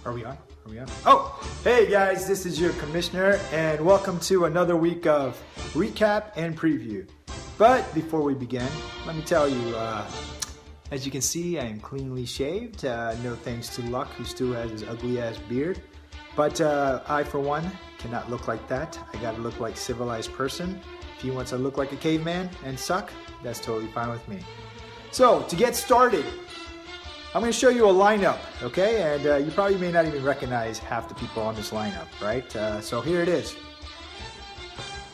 Are we on? Oh, hey guys, this is your commissioner and welcome to another week of recap and preview. But before we begin, let me tell you, as you can see, I am cleanly shaved. No thanks to Luck, who still has his ugly ass beard. But I, for one, cannot look like that. I gotta look like a civilized person. If he wants to look like a caveman and suck, that's totally fine with me. So, to get started, I'm going to show you a lineup, okay? And you probably may not even recognize half the people on this lineup, right? So here it is.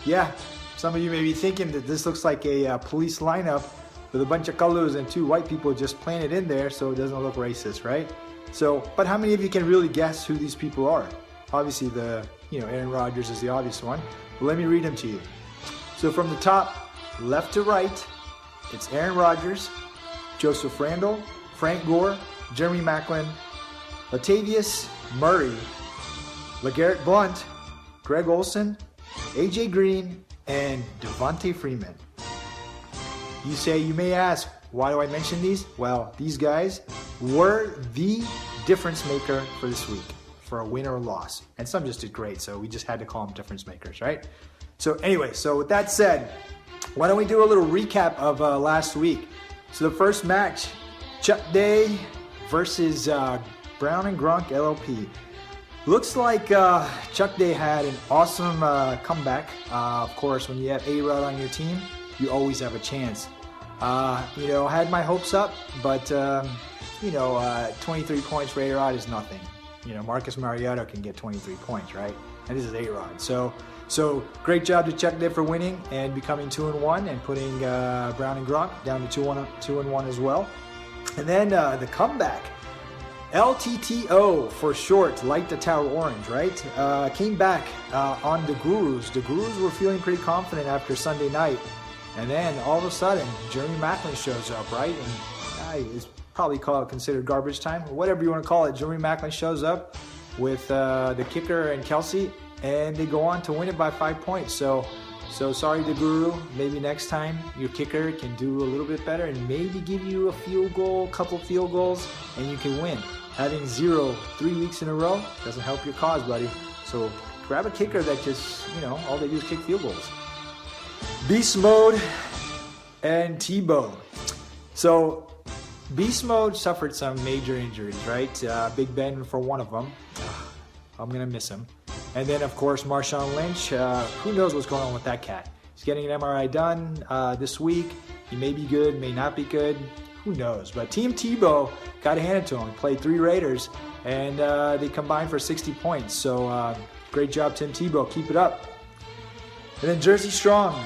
Yeah, some of you may be thinking that this looks like a police lineup with a bunch of colors and two white people just planted in there so it doesn't look racist, right? So, but how many of you can really guess who these people are? Obviously Aaron Rodgers is the obvious one, but let me read them to you. So from the top, left to right, it's Aaron Rodgers, Joseph Randle, Frank Gore, Jeremy Maclin, Latavius Murray, LeGarrette Blount, Greg Olsen, AJ Green, and Devontae Freeman. You may ask, why do I mention these? Well, these guys were the difference maker for this week, for a win or a loss. And some just did great, so we just had to call them difference makers, right? So anyway, so with that said, why don't we do a little recap of last week? So the first match, Chuck Day versus Brown and Gronk LLP. Looks like Chuck Day had an awesome comeback. Of course, when you have A-Rod on your team, you always have a chance. I had my hopes up, but 23 points for A-Rod is nothing. Marcus Mariota can get 23 points, right? And this is A-Rod. So great job to Chuck Day for winning and becoming 2-1 and putting Brown and Gronk down to 2-1 as well. And then the comeback, LTTO for short, Light the Tower Orange, right? Came back on the Gurus. The Gurus were feeling pretty confident after Sunday night. And then all of a sudden, Jeremy Maclin shows up, right? And it's probably considered garbage time, or whatever you want to call it. Jeremy Maclin shows up with the kicker and Kelsey, and they go on to win it by 5 points. So sorry to Guru, maybe next time your kicker can do a little bit better and maybe give you a field goal, couple field goals, and you can win. Having 0 3 weeks in a row doesn't help your cause, buddy. So grab a kicker that just, all they do is kick field goals. Beast Mode and Tebow. So Beast Mode suffered some major injuries, right? Big Ben for one of them. I'm going to miss him. And then, of course, Marshawn Lynch. Who knows what's going on with that cat? He's getting an MRI done this week. He may be good, may not be good. Who knows? But Team Tebow got to hand it to him. He played 3 Raiders, and they combined for 60 points. So great job, Tim Tebow. Keep it up. And then Jersey Strong.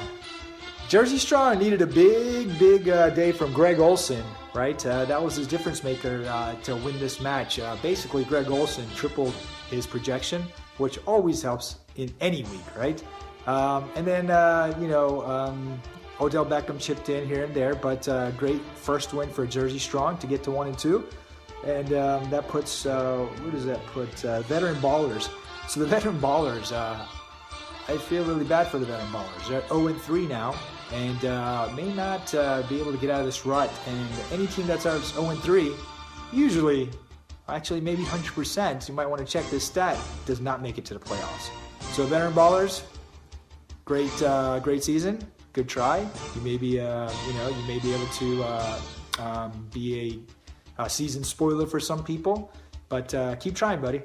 Jersey Strong needed a big day from Greg Olsen, right? That was his difference maker to win this match. Basically, Greg Olsen tripled his projection, which always helps in any week, right? And then, Odell Beckham chipped in here and there, but great first win for Jersey Strong to get to 1-2. And that puts, where does that put? Veteran Ballers. So the Veteran Ballers, I feel really bad for the Veteran Ballers. They're 0-3 now, and may not be able to get out of this rut. And any team that's 0-3, usually, actually maybe 100%, you might want to check this stat, does not make it to the playoffs. So Veteran Ballers, great season, good try. You may be able to be a season spoiler for some people, but keep trying, buddy.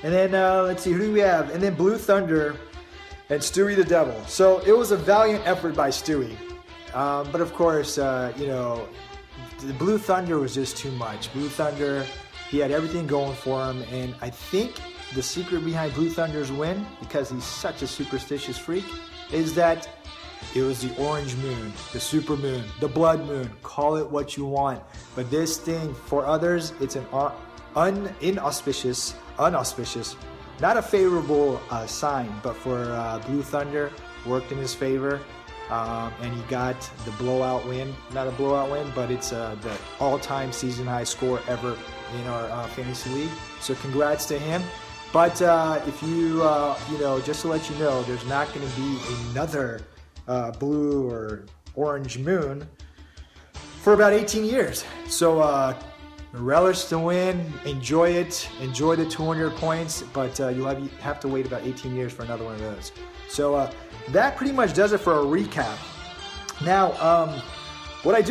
And then let's see, who do we have? And then Blue Thunder and Stewie the Devil. So it was a valiant effort by Stewie, but of course, the Blue Thunder was just too much. Blue Thunder, he had everything going for him, and I think the secret behind Blue Thunder's win, because he's such a superstitious freak, is that it was the orange moon, the super moon, the blood moon, call it what you want. But this thing, for others, it's an inauspicious, not a favorable sign, but for Blue Thunder, worked in his favor. And he got the blowout win. Not a blowout win, but it's the all-time season high score ever in our fantasy league. So congrats to him. But if you, just to let you know, there's not going to be another blue or orange moon for about 18 years. So relish the win, enjoy it, enjoy the 200 points, but you'll have to wait about 18 years for another one of those. So that pretty much does it for a recap. Now, what I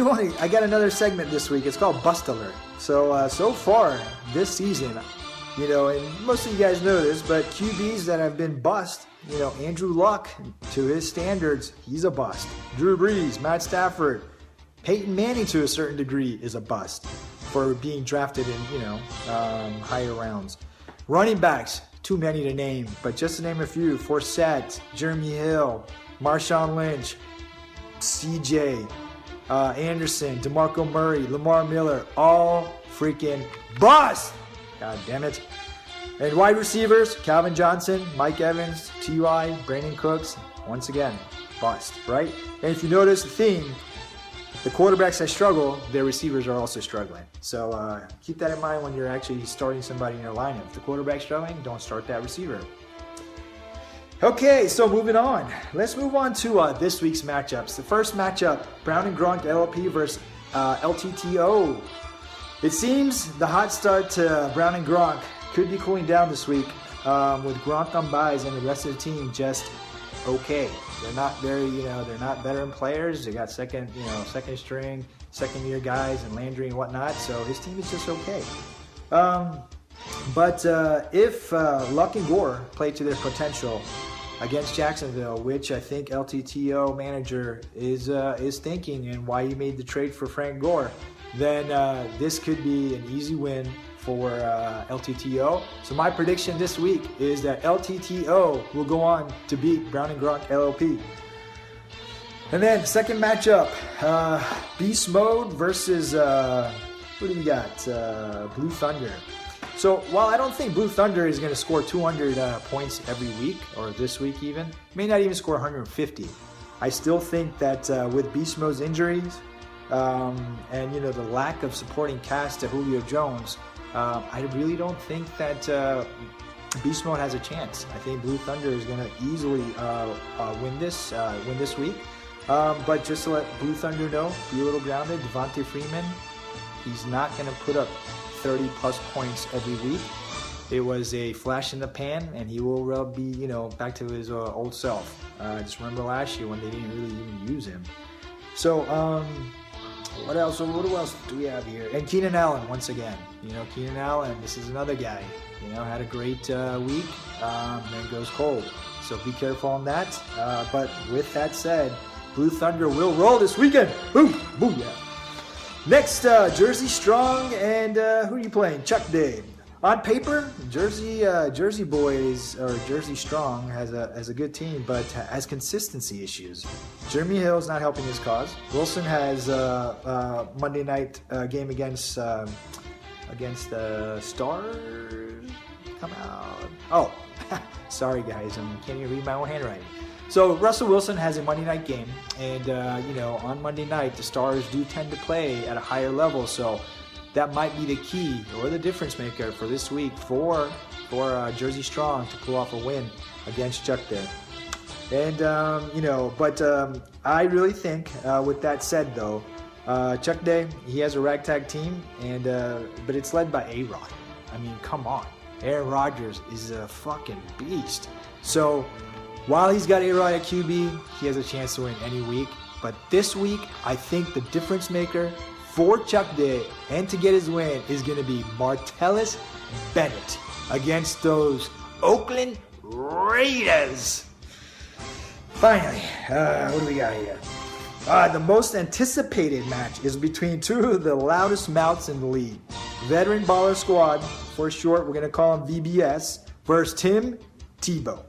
got another segment this week. It's called Bust Alert. So far this season, and most of you guys know this, but QBs that have been bust, Andrew Luck, to his standards, he's a bust. Drew Brees, Matt Stafford, Peyton Manning to a certain degree is a bust for being drafted in, higher rounds. Running backs, too many to name, but just to name a few: Forsett, Jeremy Hill, Marshawn Lynch, CJ Anderson, DeMarco Murray, Lamar Miller, all freaking bust. God damn it. And wide receivers, Calvin Johnson, Mike Evans, T.Y., Brandon Cooks, once again, bust, right? And if you notice the theme, the quarterbacks that struggle, their receivers are also struggling. So keep that in mind when you're actually starting somebody in your lineup. If the quarterback's struggling, don't start that receiver. Okay, so moving on. Let's move on to this week's matchups. The first matchup, Brown and Gronk LLP versus LTTO. It seems the hot start to Brown and Gronk could be cooling down this week, with Gronk on buys and the rest of the team just okay. They're not very, they're not veteran players. They got second string, second year guys and Landry and whatnot. So his team is just okay. But if Luck and Gore play to their potential against Jacksonville, which I think LTTO manager is thinking, and why he made the trade for Frank Gore, then this could be an easy win for LTTO. So my prediction this week is that LTTO will go on to beat Brown and Gronk LLP. And then second matchup, Beast Mode versus what do we got? Blue Thunder. So while I don't think Blue Thunder is going to score 200 points every week, or this week even, may not even score 150, I still think that with Beast Mode's injuries, and the lack of supporting cast to Julio Jones, I really don't think that Beast Mode has a chance. I think Blue Thunder is going to easily win this week. But just to let Blue Thunder know, be a little grounded. Devontae Freeman, he's not going to put up 30 plus points every week. It was a flash in the pan, and he will be back to his old self. Just remember last year when they didn't really even use him. So what else do we have here? And Keenan Allen, once again. Keenan Allen, this is another guy. Had a great week, then goes cold. So be careful on that. But with that said, Blue Thunder will roll this weekend. Boom, booyah. Next, Jersey Strong, and who are you playing? Chuck Day. On paper, Jersey Boys, or Jersey Strong, has a good team, but has consistency issues. Jeremy Hill is not helping his cause. Wilson has a Monday night game against the Stars come out. Oh, sorry guys, I can't even read my own handwriting. So Russell Wilson has a Monday night game, and on Monday night the Stars do tend to play at a higher level, so that might be the key or the difference maker for this week for Jersey Strong to pull off a win against Chuck Day. And but I really think, with that said though, Chuck Day, he has a ragtag team, and but it's led by A-Rod. I mean, come on, Aaron Rodgers is a fucking beast. So while he's got A-Rod at QB, he has a chance to win any week. But this week, I think the difference maker for Chuck Day and to get his win is going to be Martellus Bennett against those Oakland Raiders. Finally, what do we got here? The most anticipated match is between two of the loudest mouths in the league. Veteran Baller Squad, for short, we're going to call him VBS, versus Tim Tebow.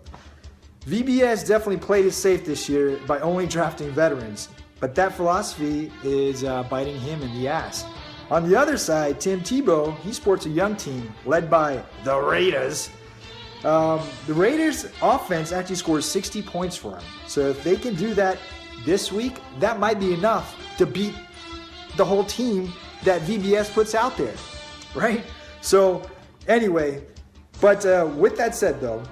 VBS definitely played it safe this year by only drafting veterans, but that philosophy is biting him in the ass. On the other side, Tim Tebow, he sports a young team led by the Raiders. The Raiders' offense actually scores 60 points for him. So if they can do that this week, that might be enough to beat the whole team that VBS puts out there, right? So anyway, but with that said though,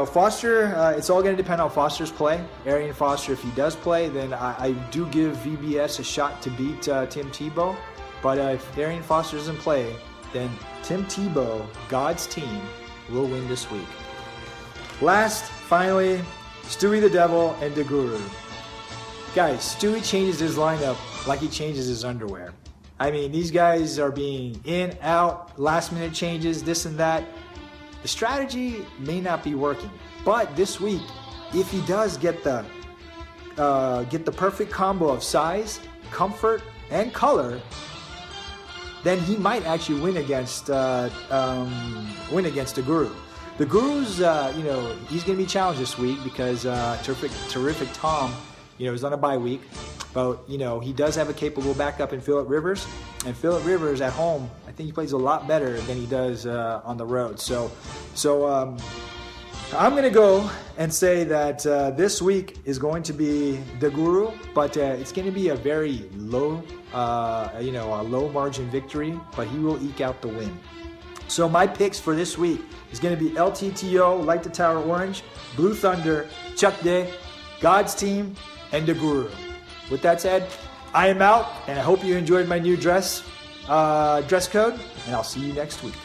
Foster, it's all going to depend on Foster's play. Arian Foster, if he does play, then I do give VBS a shot to beat Tim Tebow. But if Darian Foster doesn't play, then Tim Tebow, God's team, will win this week. Last, finally, Stewie the Devil and the Guru. Guys, Stewie changes his lineup like he changes his underwear. I mean, these guys are being in, out, last minute changes, this and that. The strategy may not be working, but this week, if he does get the perfect combo of size, comfort, and color, then he might actually win against the Guru. The Guru's, he's going to be challenged this week because terrific Tom, is on a bye week. But, he does have a capable backup in Phillip Rivers. And Phillip Rivers at home, I think he plays a lot better than he does on the road. So I'm going to go and say that this week is going to be the Guru, but it's going to be a very low, a low margin victory, but he will eke out the win. So my picks for this week is going to be LTTO, Light the Tower Orange, Blue Thunder, Chuck Day, God's Team, and the Guru. With that said, I am out, and I hope you enjoyed my new dress code, and I'll see you next week.